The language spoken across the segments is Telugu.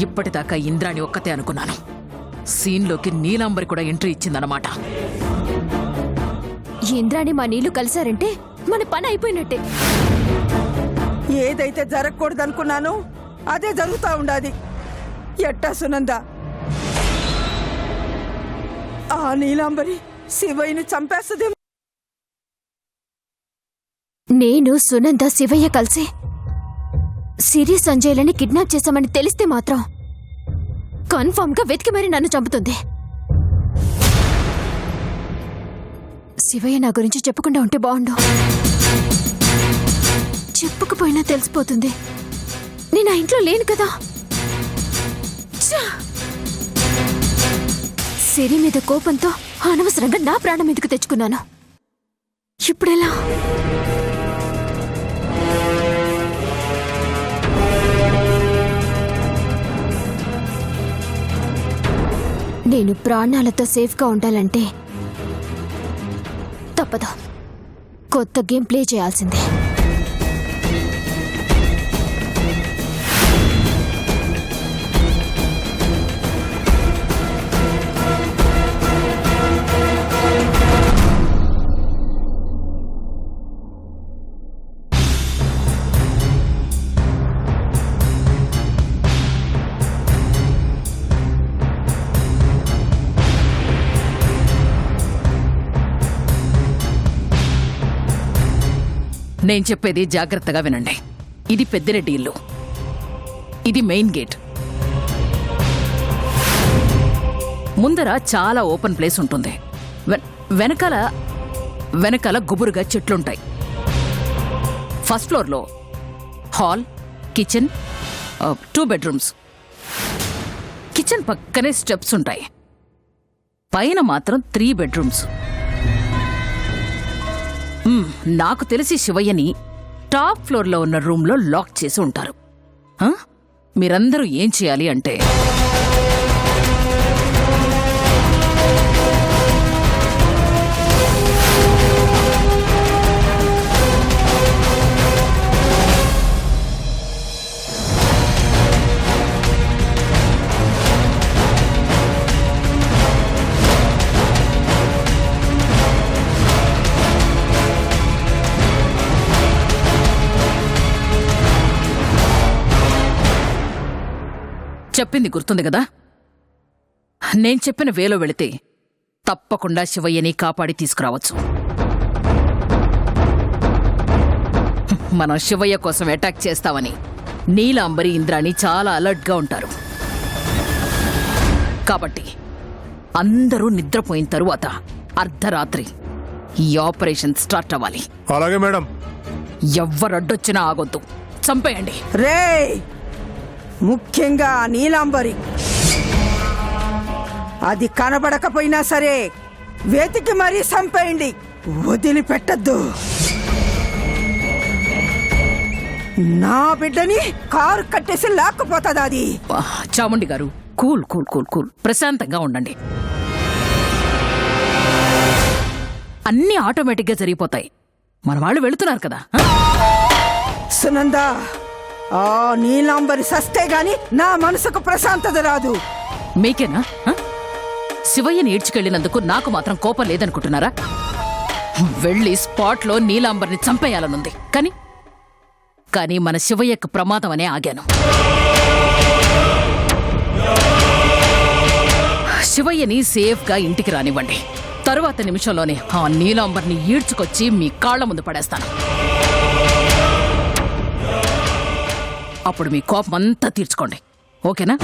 ఇప్పటిదాకా ఇంద్రాణి ఒక్కతే అనుకున్నాను. సీన్లోకి నీలాంబరి కూడా ఎంట్రీ ఇచ్చిందన్నమాట. ఇంద్రాణి మా నీళ్లు కలిశారంటే మన పని అయిపోయినట్టే. ఏదైతే జరగకూడదనుకున్నానో అదే జరుగుతా ఉండాది. ఎట్టా సునంద, ఆ నీలాంబరి శివయ్యని చంపేస్తుందేమో. నేను సునంద శివయ్య కలిసి సిరి సంజయ్లని కిడ్నాప్ చేశామని తెలిస్తే మాత్రం కన్ఫర్మ్ గా వెతికి మరి నన్ను చంపుతుంది. శివయ్య నా గురించి చెప్పకుండా ఉంటే బాగుండు. చెప్పకపోయినా తెలిసిపోతుంది. నేను ఆ ఇంట్లో లేను కదా. సిరి మీద కోపంతో అనవసరంగా నా ప్రాణం మీదకు తెచ్చుకున్నాను. ఇప్పుడెలా? నేను ప్రాణాలతో సేఫ్గా ఉండాలంటే తప్పదు, కొత్త గేమ్ ప్లే చేయాల్సిందే. నేను చెప్పేది జాగ్రత్తగా వినండి. ఇది పెద్దిరెడ్డి ఇల్లు. ఇది మెయిన్ గేట్. ముందర చాలా ఓపెన్ ప్లేస్ ఉంటుంది. వెనకాల గుబురుగా చెట్లుంటాయి. ఫస్ట్ ఫ్లోర్లో హాల్, కిచెన్, 2 బెడ్రూమ్స్. కిచెన్ పక్కనే స్టెప్స్ ఉంటాయి. పైన మాత్రం 3 బెడ్రూమ్స్. నాకు తెలిసి శివయ్యని టాప్ ఫ్లోర్లో ఉన్న రూమ్లో లాక్ చేసి ఉంటారు. మీరందరూ ఏం చేయాలి అంటే, చెప్పింది గుర్తుంది కదా? నేను చెప్పిన వేలో వెళితే తప్పకుండా శివయ్యని కాపాడి తీసుకురావచ్చు. మనం శివయ్య కోసం అటాక్ చేస్తామని నీలాంబరి, ఇంద్రాణి చాలా అలర్ట్గా ఉంటారు. కాబట్టి అందరూ నిద్రపోయిన తరువాత అర్ధరాత్రి ఈ ఆపరేషన్ స్టార్ట్ అవ్వాలి. అలాగే మేడం. ఎవ్వరడ్డొచ్చినా ఆగొద్దు, చంపేయండి. రే, ముఖ్యంగా నీలాంబరి, అది కనబడకపోయినా సరే వెతికి మరీ చంపేయండి, వదిలిపెట్టద్దు. నా బిడ్డని కారు కట్టేసి లాక్కుపోతుంది అది. చాముండి గారు, కూల్ కూల్ కూల్ కూల్, ప్రశాంతంగా ఉండండి. అన్నీ ఆటోమేటిక్గా జరిగిపోతాయి. మన వాళ్ళు వెళుతున్నారు కదా. సునంద, ఆ నీలాంబరి సస్తే గాని నా మనసుకు ప్రశాంతత రాదు. మీకేనా? శివయ్యని ఈడ్చుకెళ్లినందుకు నాకు మాత్రం కోపం లేదనుకుంటున్నారా? వెళ్ళి స్పాట్లో నీలాంబరిని చంపేయాలనుంది. కానీ మన శివయ్యకు ప్రమాదం అనే ఆగాను. శివయ్యని సేఫ్గా ఇంటికి రానివ్వండి. తరువాత నిమిషంలోనే ఆ నీలాంబరిని ఈడ్చుకొచ్చి మీ కాళ్ల ముందు పడేస్తాను. అప్పుడు మీ కోపం అంతా తీర్చుకోండి. ఓకేనా?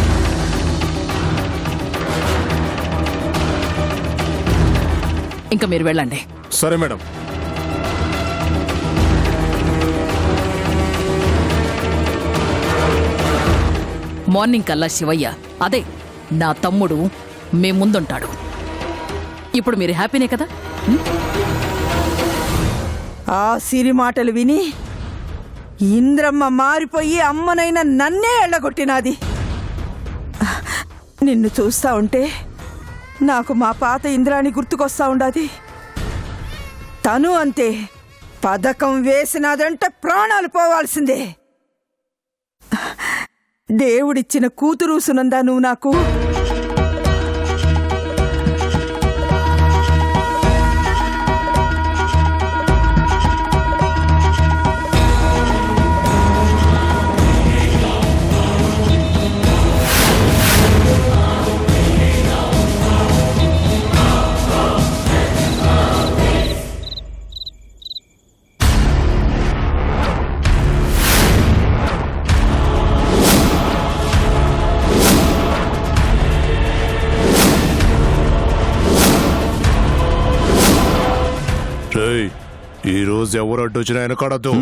ఇంకా మీరు వెళ్ళండి. సరే మేడం. మార్నింగ్ కల్లా శివయ్య, అదే నా తమ్ముడు, మీ ముందుంటాడు. ఇప్పుడు మీరు హ్యాపీనే కదా? ఆ సిరి మాటలు విని ఇంద్రమ్మ మారిపోయి అమ్మనైనా నన్నే ఎళ్ళగొట్టినాది. నిన్ను చూస్తా ఉంటే నాకు మా పాత ఇంద్రాణి గుర్తుకొస్తా ఉండాది. తను అంతే, పథకం వేసినదంటే ప్రాణాలు పోవాల్సిందే. దేవుడిచ్చిన కూతురు సునందా నువ్వు నాకు. ఈ రోజు ఎవరు అడ్డొచ్చినా వెనకాడద్దు.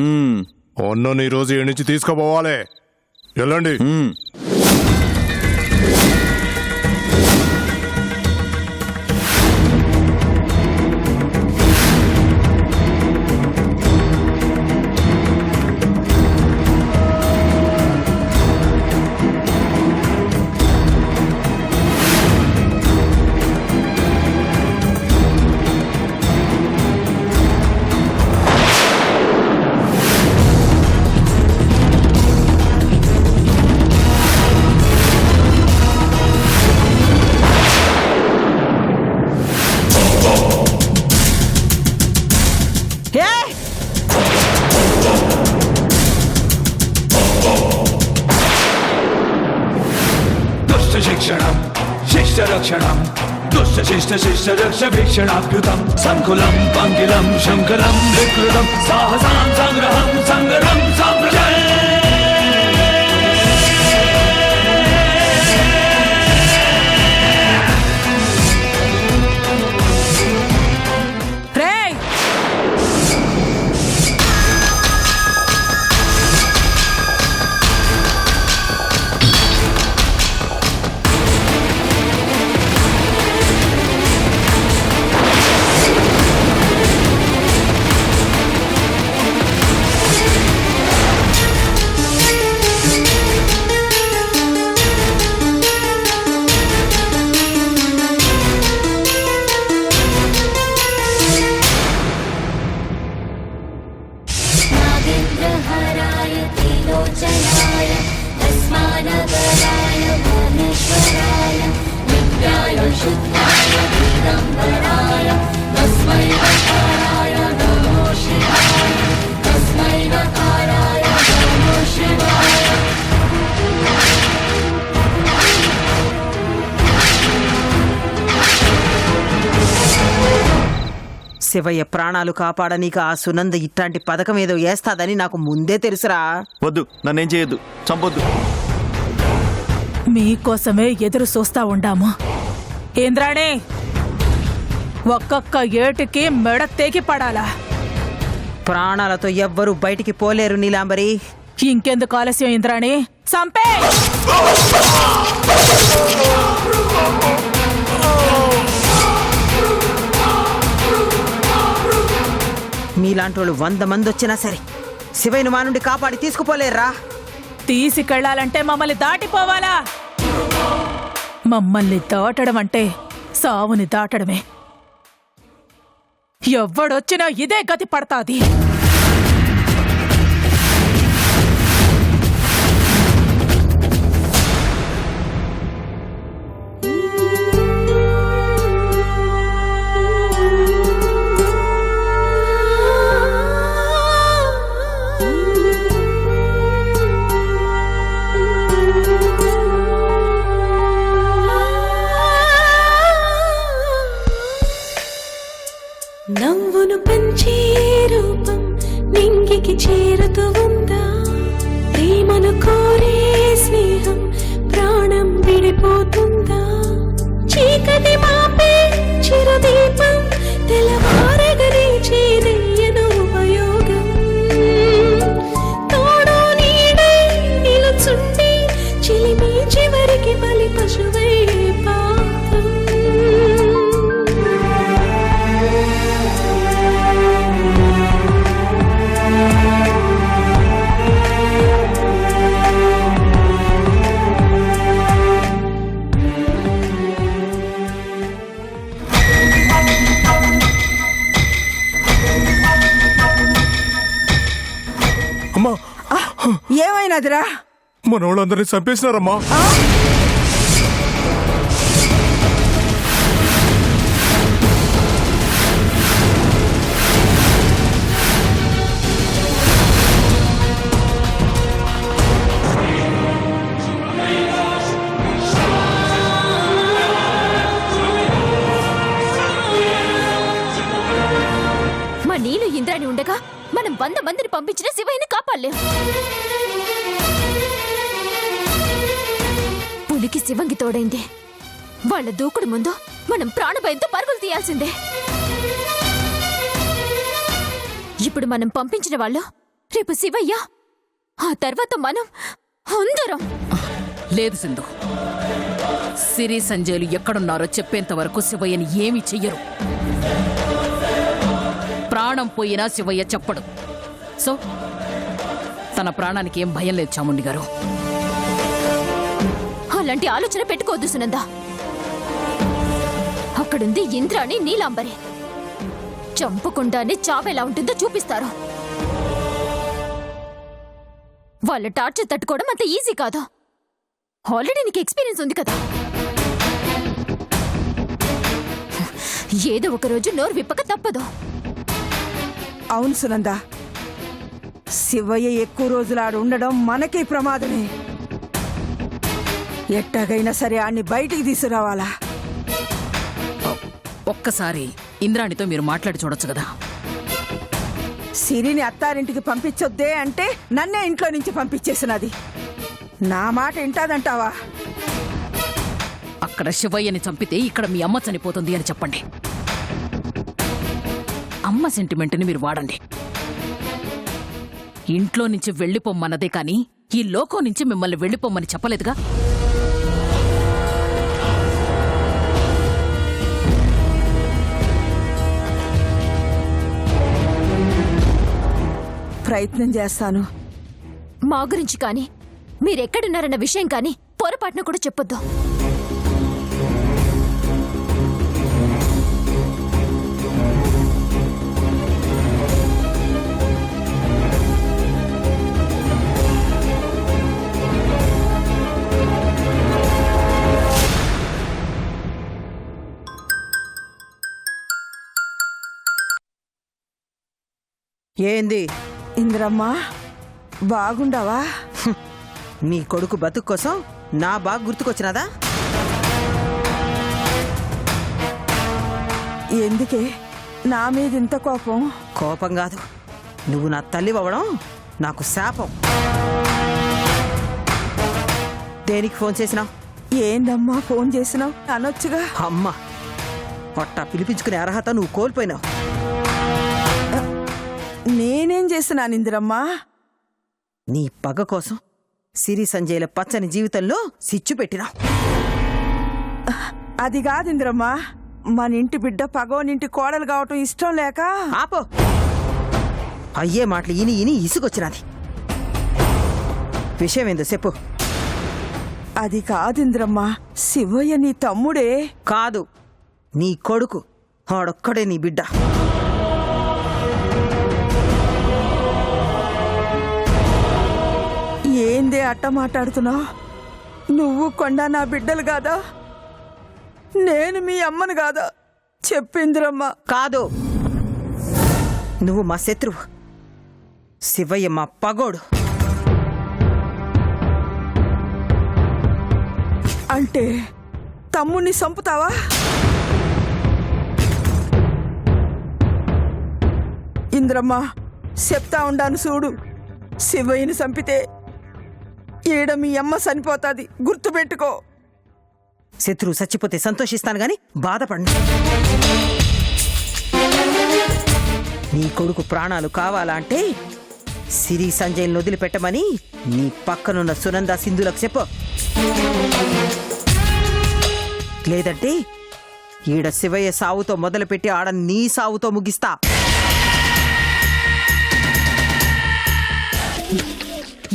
అన్నని ఈ రోజు ఈ నుంచి తీసుకుపోవాలి. వెళ్ళండి. शिक्षणं शिष्टरक्षणं दुष्टशिष्टशिष्टरक्षभिक्षणाभ्युतं सङ्कुलं पङ्किलं शङ्करं विकृतं साहसां सङ्ग्रहं सङ्गरं सम्प्रजय. नागेन्द्रहराय त्रिलोचनाय तस्मानगराय भुवनेश्वराय नित्याय शुद्धाय दिगम्बराय तस्मै नकाराय नमो शिवाय तस्मै नकाराय नमो शिवाय. శివయ్య ప్రాణాలు కాపాడనీక ఆ సునంద ఇట్లాంటి పథకం ఏదో వేస్తాదని నాకు ముందే తెలుసురా. వద్దు, నన్నేం చేయొద్దు, చంపొద్దు. మీకోసమే ఎదురు చూస్తా ఉండాము. ఇంద్రాణి, ఒక్కొక్క ఏటికి మెడ తెగి పడాలా. ప్రాణాలతో ఎవ్వరూ బయటికి పోలేరు నీలాంబరి. ఇంకెందుకు ఆలస్యం ఇంద్రాణి, సంపే. మీలాంటోళ్ళు 100 మంది వచ్చినా సరే శివయ్యను మా నుండి కాపాడి తీసుకుపోలేర్రా. తీసుకెళ్లాలంటే మమ్మల్ని దాటిపోవాలా? మమ్మల్ని దాటడం అంటే సావుని దాటడమే. ఎవ్వడొచ్చినా ఇదే గతి పడతాది. నవ్వును పంచే రూపం నింగికి చేరుతూ ఉందా? ప్రేమను కోరే స్నేహం ప్రాణం విడిపోతుందా? చీకటి మాపే చిరుదీపం తెల్లవారగని చేదయ్యను ఉపయోగం. తోడు నీడై నిలుచుండి చిలిమి చివరికి బలి పశువై పాపం. ఏమైనదిరా? మన వాళ్ళందరినీ చంపేసినారమ్మా. మా నీళ్ళు ఇంద్రాణి ఉండగా మనం 100 మందిని పంపించిన శివయ్యని కాపాడలేం. పులికి శివంగి తోడైంది. వాళ్ళ దూకుడు ముందు మనం ప్రాణభయంతో పరుగులు తీయాల్సిందే. ఇప్పుడు మనం పంపించిన వాళ్ళు రేపు శివయ్య, ఆ తర్వాత మనం అందరం. లేదు సింధు, సిరి సంజయ్లు ఎక్కడున్నారో చెప్పేంత వరకు శివయ్యని ఏమీ చెయ్యరు. ప్రాణం పోయినా శివయ్య చెప్పడు. సో తన ప్రాణానికి ఏం భయం లేదు చాముండి గారు. అలాంటి ఆలోచన పెట్టుకోవద్దు సునంద. అక్కడుంది ఇంద్రాణి, నీలాంబరి. చంపకుండానే చావెలా ఉంటుందో చూపిస్తారు. వాళ్ళ టార్చర్ తట్టుకోవడం అంత ఈజీ కాదు. ఆల్రెడీ నీకు ఎక్స్పీరియన్స్ ఉంది కదా. ఏదో ఒక రోజు నోరు విప్పక తప్పదు. అవును సునంద, శివయ్య ఎక్కువ రోజులు ఆడు ఉండడం మనకే ప్రమాదమే. ఎట్టాగైనా సరే ఆడిని బయటికి తీసుకురావాలా. ఒక్కసారి ఇంద్రాణితో మీరు మాట్లాడి చూడొచ్చు కదా. సిరిని అత్తారింటికి పంపించొద్దే అంటే నన్నే ఇంట్లో నుంచి పంపించేసినది. నా మాట వింటాదంటావా? అక్కడ శివయ్యని చంపితే ఇక్కడ మీ అమ్మ చనిపోతుంది అని చెప్పండి. అమ్మ సెంటిమెంట్ని మీరు వాడండి. ఇంట్లో నుంచి వెళ్ళిపోమ్మన్నదే కానీ ఈ లోకం నుంచి మిమ్మల్ని వెళ్ళిపోమ్మని చెప్పలేదుగా. ప్రయత్నం చేస్తాను. మా గురించి కానీ మీరెక్కడున్నారన్న విషయం కానీ పొరపాటున కూడా చెప్పొద్దు. ఏంది? ఇంద్రమ్మ, బాగుండవా? నీ కొడుకు బతుకు కోసం నా బాగా గుర్తుకొచ్చినదా? ఎందుకే నా మీద ఇంత కోపం? కోపం కాదు, నువ్వు నా తల్లి అవ్వడం నాకు శాపం. దేనికి ఫోన్ చేసినావు? ఏందమ్మా ఫోన్ చేసినావు అనొచ్చుగా. అమ్మా, పొట్ట పిలిపించుకునే అర్హత నువ్వు కోల్పోయినావు. నేనేం చేసినాను ఇందిరమ్మా? నీ పగ కోసం సిరి సంజయ్ల పచ్చని జీవితంలో సిచ్చు పెట్టినావు. అది కాదు ఇందిరమ్మా, మన ఇంటి బిడ్డ పగోనింటి కోడలు కావటం ఇష్టం లేక. ఆపో, అయ్యే మాటలు ఇని ఇని ఇసుకొచ్చినది. విషయం ఏందో చెప్పు. అది కాదు ఇందిరమ్మా, శివయ్య నీ తమ్ముడే. కాదు, నీ కొడుకు. ఆడొక్కడే నీ బిడ్డ. ఏందే అట్ట మాట్లాడుతున్నావు? నువ్వు కొండ నా బిడ్డలు కాదా? నేను మీ అమ్మను కాదా? చెప్పిందిరమ్మా. కాదు, నువ్వు మా శత్రువు, శివయ్య మా పగోడు. అంటే తమ్ముణ్ణి చంపుతావా? ఇంద్రమ్మా, చెప్తా ఉండాను చూడు. శివయ్యని చంపితే ఈడ మీ అమ్మ చనిపోతాది, గుర్తుపెట్టుకో. శత్రువు చచ్చిపోతే సంతోషిస్తాను గాని బాధపడి. నీ కొడుకు ప్రాణాలు కావాలంటే సిరి సంజయ్ని వదిలిపెట్టమని నీ పక్కనున్న సునంద సింధులకు చెప్పు. లేదంటే ఈడ శివయ్య సావుతో మొదలుపెట్టి ఆడ నీ సావుతో ముగిస్తా.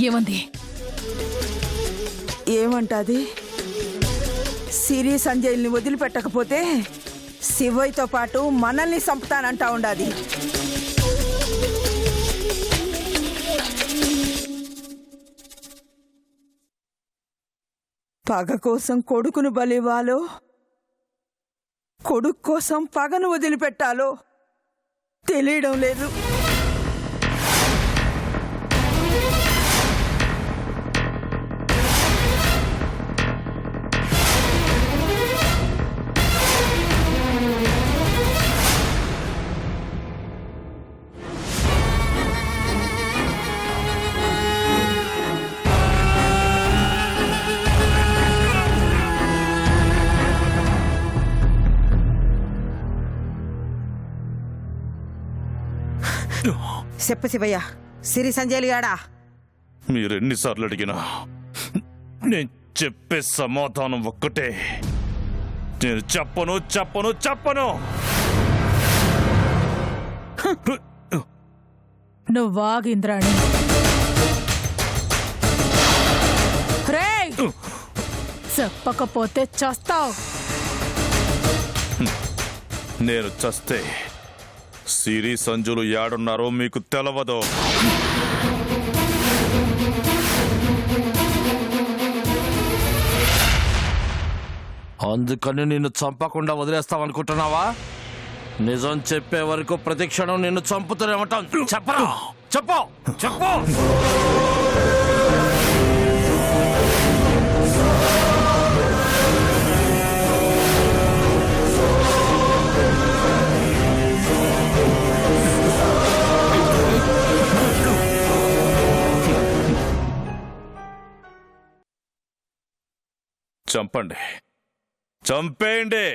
ఏమంది? ఏమంటాది? సిరి సంజయ్ని వదిలిపెట్టకపోతే శివయ్యతో పాటు మనల్ని చంపుతానంటా ఉండాది. పగ కోసం కొడుకును బలివ్వాలో, కొడుకు కోసం పగను వదిలిపెట్టాలో తెలియడం లేదు. చెప్పు శివయ్య, సిరి సంజయ్లు యాడా? మీరెన్నిసార్లు అడిగినా నేను చెప్పే సమాధానం ఒక్కటే. నేను చెప్పను చెప్పను చెప్పను. నువ్వాగు ఇంద్రాణి. రేయ్, చెప్పకపోతే చస్తావు. నేను చస్తే సిరి సంజులు యాడున్నారో మీకు తెలవదు. అందుకని నిన్ను చంపకుండా వదిలేస్తావనుకుంటున్నావా? నిజం చెప్పే వరకు ప్రతి క్షణం నిన్ను చంపుతూనే ఉంటాం. చెప్పరా? చెప్పు చెప్పు. చంపండి, చంపేయండి.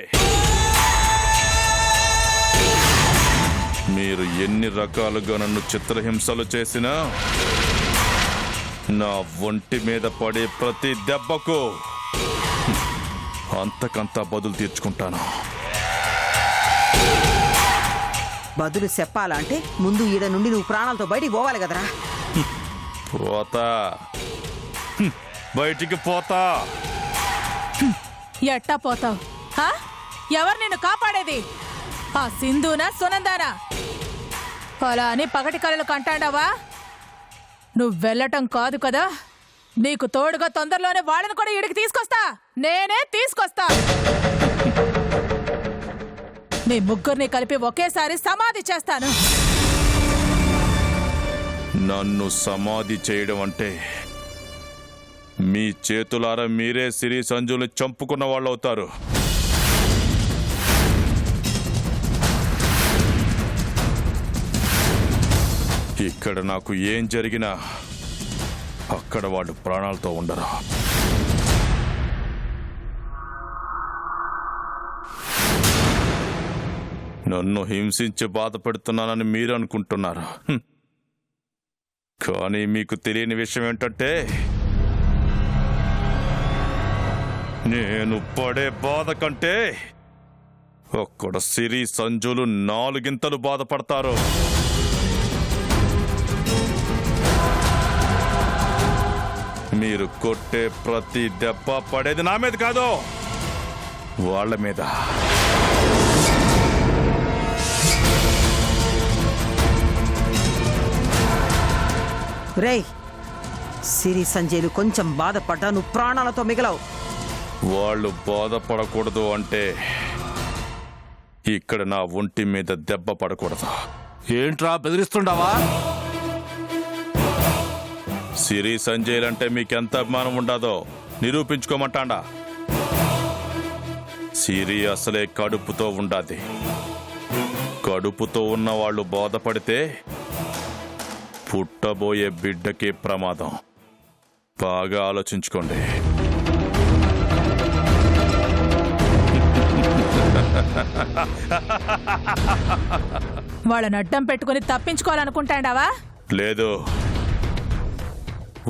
మీరు ఎన్ని రకాలుగా నన్ను చిత్రహింసలు చేసినా నా ఒంటి మీద పడే ప్రతి దెబ్బకు అంతకంతా బదులు తీర్చుకుంటాను. బదులు చెప్పాలంటే ముందు ఈడ నుండి నువ్వు ప్రాణాలతో బయటికి పోవాలి కదరా. పోతా, బయటికి పోతా. ఎట్టా పోతావు? ఎవరు నిన్ను కాపాడేది? ఆ సింధునా సునందానా? అలా అని పగటి కళలు కంటాడావా? నువ్వు వెళ్ళటం కాదు కదా, నీకు తోడుగా తొందరలోనే వాళ్ళని కూడా ఇడికి తీసుకొస్తా. నేనే తీసుకొస్తా. మీ ముగ్గురిని కలిపి ఒకేసారి సమాధి చేస్తాను. నన్ను సమాధి చేయడం అంటే మీ చేతులారా మీరే సిరి సంజుని చంపుకున్న వాళ్ళు అవుతారు. ఇక్కడ నాకు ఏం జరిగినా అక్కడ వాళ్ళు ప్రాణాలతో ఉండరు. నన్ను హింసించి బాధ పెడుతున్నానని మీరు అనుకుంటున్నారు. కానీ మీకు తెలియని విషయం ఏంటంటే నేను పడే బాధ కంటే అక్కడ సిరి సంజులు 4 గింతలు బాధపడతారు. మీరు కొట్టే ప్రతి దెబ్బ పడేది నా మీద కాదు, వాళ్ళ మీద. రేయ్, సిరి సంజయ్లు కొంచెం బాధపడ్డా నువ్వు ప్రాణాలతో మిగలవు. వాళ్ళు బాధపడకూడదు అంటే ఇక్కడ నా ఒంటి మీద దెబ్బ పడకూడదు. ఏంట్రా బెదిరిస్తుండావా? సిరి సంజయ్లంటే మీకెంత అభిమానం ఉండదో నిరూపించుకోమంటాండా. సిరి అసలే కడుపుతో ఉండాది. కడుపుతో ఉన్న వాళ్ళు బాధపడితే పుట్టబోయే బిడ్డకి ప్రమాదం. బాగా ఆలోచించుకోండి. వాళ్ళని అడ్డం పెట్టుకుని తప్పించుకోవాలనుకుంటాండావా? లేదు,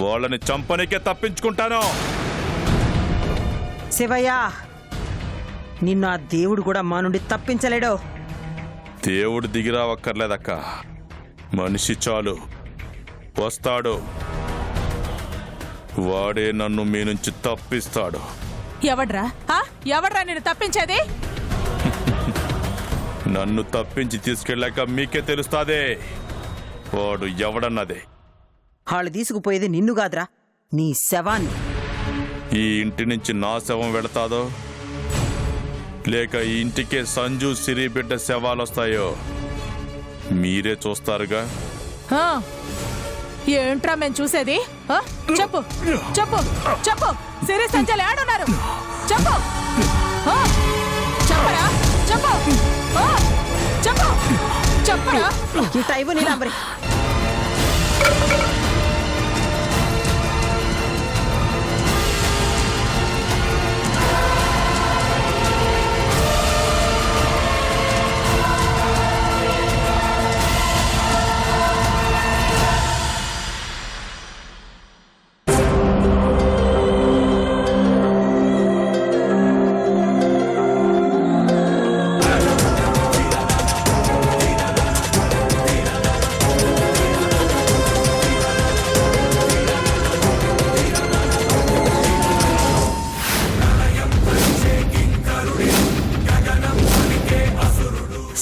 వాళ్ళని చంపనికే తప్పించుకుంటాను. శివయ్య, నిన్ను ఆ దేవుడు కూడా మా నుండి తప్పించలేడు. దేవుడు దిగిరావక్కర్లేదక్క, మనిషి చాలు వస్తాడు. వాడే నన్ను మీ నుంచి తప్పిస్తాడు. ఎవడ్రా? ఎవడ్రా నిన్ను తప్పించేది? నన్ను తప్పించి తీసుకెళ్ళాక మీకే తెలుస్తాదే వాడు ఎవడన్నదే. వాళ్ళు తీసుకుపోయేది నిన్ను కాదురా, నీ శవాన్ని. ఈ ఇంటి నుంచి నా శవం వెళతాదో లేక ఈ ఇంటికే సంజు సిరి బిడ్డ శవాలు వస్తాయో మీరే చూస్తారుగా. ఆ, ఏంట్రా మేము చూసేది? ఆ, చెప్పు చెప్పు చెప్పు, సిరి సంజయ్ ఏడున్నారు? చెప్పు. ఆ, చెప్పరా? చెప్పు. ఆ, చెప్పు. చెప్పరా? ఈ టైపు నీలాంబరి.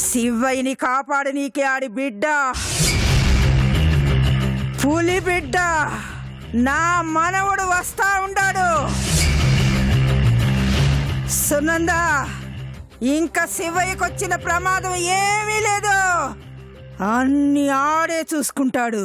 శివయ్యని కాపాడు నీకే ఆడి బిడ్డ, పులి బిడ్డ, నా మనవడు వస్తా ఉండాడు. సునంద, ఇంకా శివయ్యకొచ్చిన ప్రమాదం ఏమీ లేదు, అన్ని ఆడే చూసుకుంటాడు.